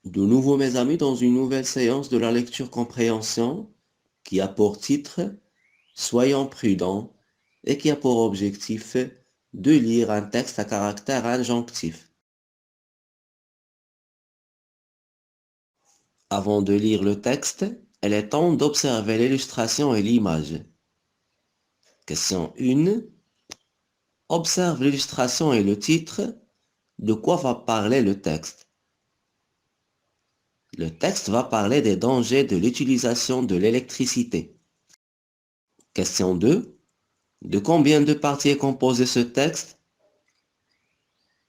De nouveau, mes amis, dans une nouvelle séance de la lecture-compréhension qui a pour titre Soyons prudents et qui a pour objectif de lire un texte à caractère injonctif. Avant de lire le texte, il est temps d'observer l'illustration et l'image. Question 1. Observe l'illustration et le titre. De quoi va parler le texte? Le texte va parler des dangers de l'utilisation de l'électricité. Question 2. De combien de parties est composé ce texte?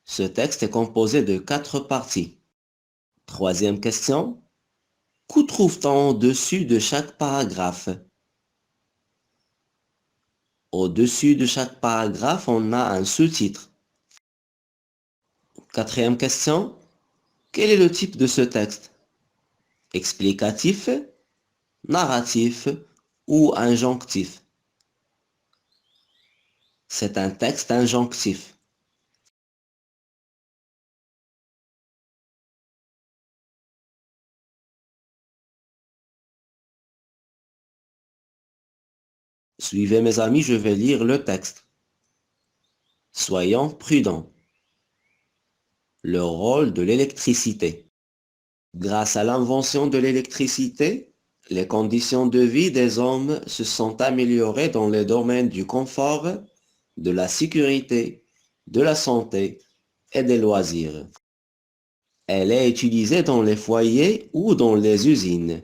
Ce texte est composé de 4 parties. Troisième question. Qu'o trouve-t-on au-dessus de chaque paragraphe? Au-dessus de chaque paragraphe, on a un sous-titre. Quatrième question. Quel est le type de ce texte? Explicatif, narratif ou injonctif? C'est un texte injonctif. Suivez mes amis, je vais lire le texte. Soyons prudents. Le rôle de l'électricité. Grâce à l'invention de l'électricité, les conditions de vie des hommes se sont améliorées dans les domaines du confort, de la sécurité, de la santé et des loisirs. Elle est utilisée dans les foyers ou dans les usines.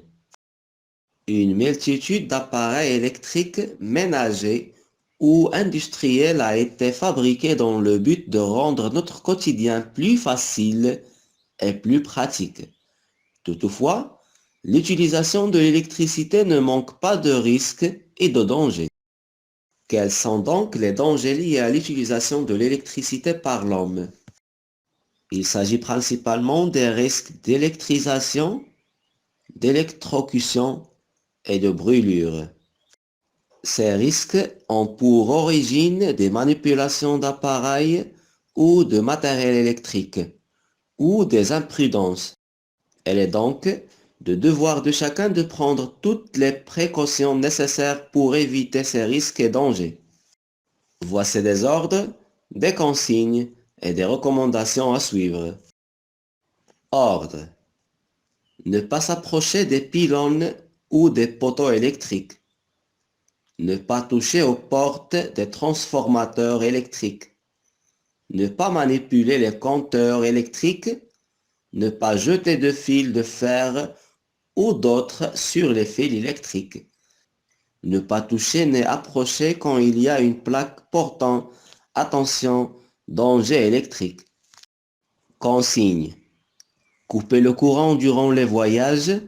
Une multitude d'appareils électriques ménagers ou industriels a été fabriquée dans le but de rendre notre quotidien plus facile et plus pratique. Toutefois, l'utilisation de l'électricité ne manque pas de risques et de dangers. Quels sont donc les dangers liés à l'utilisation de l'électricité par l'homme? Il s'agit principalement des risques d'électrisation, d'électrocution et de brûlure. Ces risques ont pour origine des manipulations d'appareils ou de matériel électrique, ou des imprudences. Elle est donc de devoir de chacun de prendre toutes les précautions nécessaires pour éviter ces risques et dangers. Voici des ordres, des consignes et des recommandations à suivre. Ordre. Ne pas s'approcher des pylônes ou des poteaux électriques. Ne pas toucher aux portes des transformateurs électriques. Ne pas manipuler les compteurs électriques. Ne pas jeter de fils de fer ou d'autres sur les fils électriques. Ne pas toucher ni approcher quand il y a une plaque portant attention, danger électrique. Consigne. Couper le courant durant les voyages.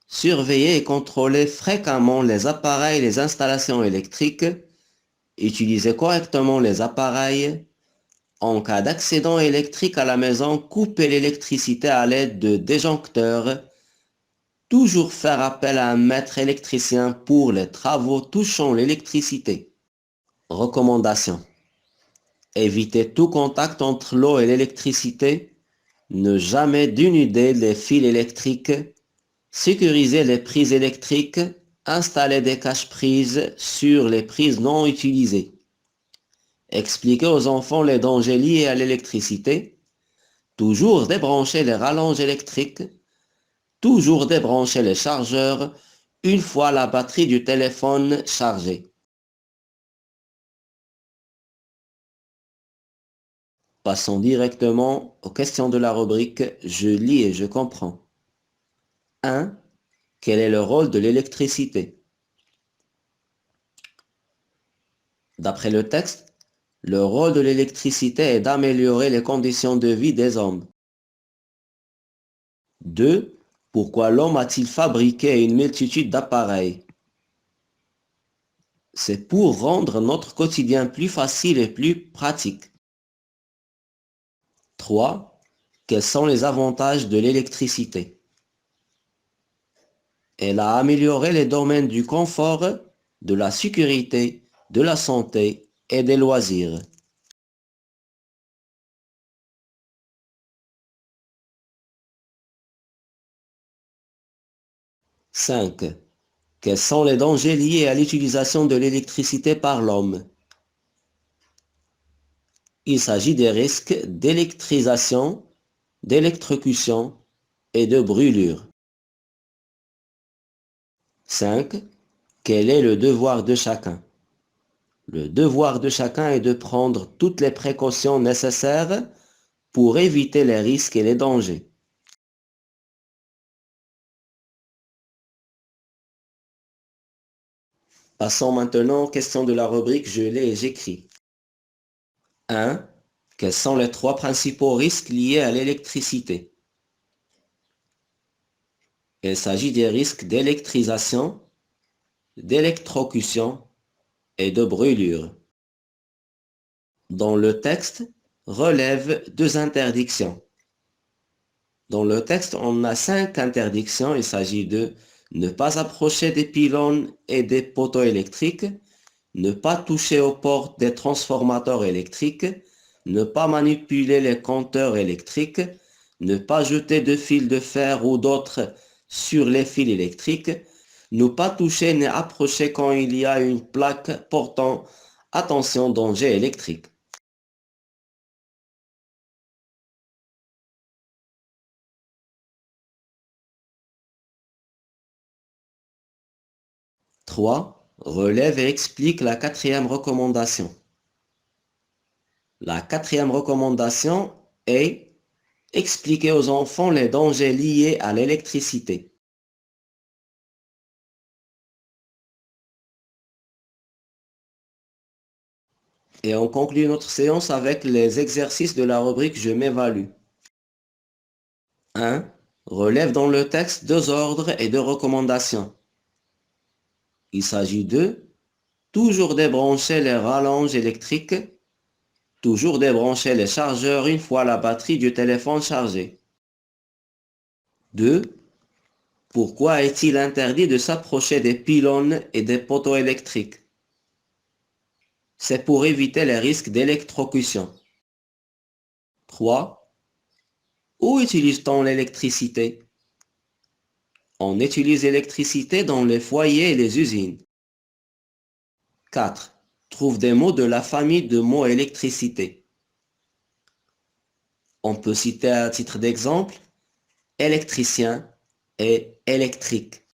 Surveiller et contrôler fréquemment les appareils et les installations électriques. Utiliser correctement les appareils. En cas d'accident électrique à la maison, couper l'électricité à l'aide de disjoncteurs. Toujours faire appel à un maître électricien pour les travaux touchant l'électricité. Recommandation. Éviter tout contact entre l'eau et l'électricité. Ne jamais dénuder les fils électriques. Sécuriser les prises électriques. Installer des cache-prises sur les prises non utilisées. Expliquer aux enfants les dangers liés à l'électricité. Toujours débrancher les rallonges électriques. Toujours débrancher les chargeurs une fois la batterie du téléphone chargée. Passons directement aux questions de la rubrique « Je lis et je comprends ». 1. Quel est le rôle de l'électricité? D'après le texte, le rôle de l'électricité est d'améliorer les conditions de vie des hommes. 2. Pourquoi l'homme a-t-il fabriqué une multitude d'appareils? C'est pour rendre notre quotidien plus facile et plus pratique. 3. Quels sont les avantages de l'électricité? Elle a amélioré les domaines du confort, de la sécurité, de la santé et des loisirs. 5. Quels sont les dangers liés à l'utilisation de l'électricité par l'homme? Il s'agit des risques d'électrisation, d'électrocution et de brûlure. 5. Quel est le devoir de chacun? Le devoir de chacun est de prendre toutes les précautions nécessaires pour éviter les risques et les dangers. Passons maintenant aux questions de la rubrique Je lis et j'écris. 1. Quels sont les 3 principaux risques liés à l'électricité? Il s'agit des risques d'électrisation, d'électrocution et de brûlure. Dans le texte, relève 2 interdictions. Dans le texte, on a 5 interdictions. Il s'agit de ne pas approcher des pylônes et des poteaux électriques, ne pas toucher aux portes des transformateurs électriques, ne pas manipuler les compteurs électriques, ne pas jeter de fils de fer ou d'autres sur les fils électriques, ne pas toucher ni approcher quand il y a une plaque portant attention danger électrique. « 3. Relève et explique la 4e recommandation. La 4e recommandation est expliquer aux enfants les dangers liés à l'électricité. Et on conclut notre séance avec les exercices de la rubrique Je m'évalue. 1. Relève dans le texte 2 ordres et 2 recommandations. Il s'agit de toujours débrancher les rallonges électriques, toujours débrancher les chargeurs une fois la batterie du téléphone chargée. 2. Pourquoi est-il interdit de s'approcher des pylônes et des poteaux électriques? C'est pour éviter les risques d'électrocution. 3. Où utilise-t-on l'électricité? On utilise l'électricité dans les foyers et les usines. 4. Trouve des mots de la famille de mots électricité. On peut citer à titre d'exemple électricien et électrique.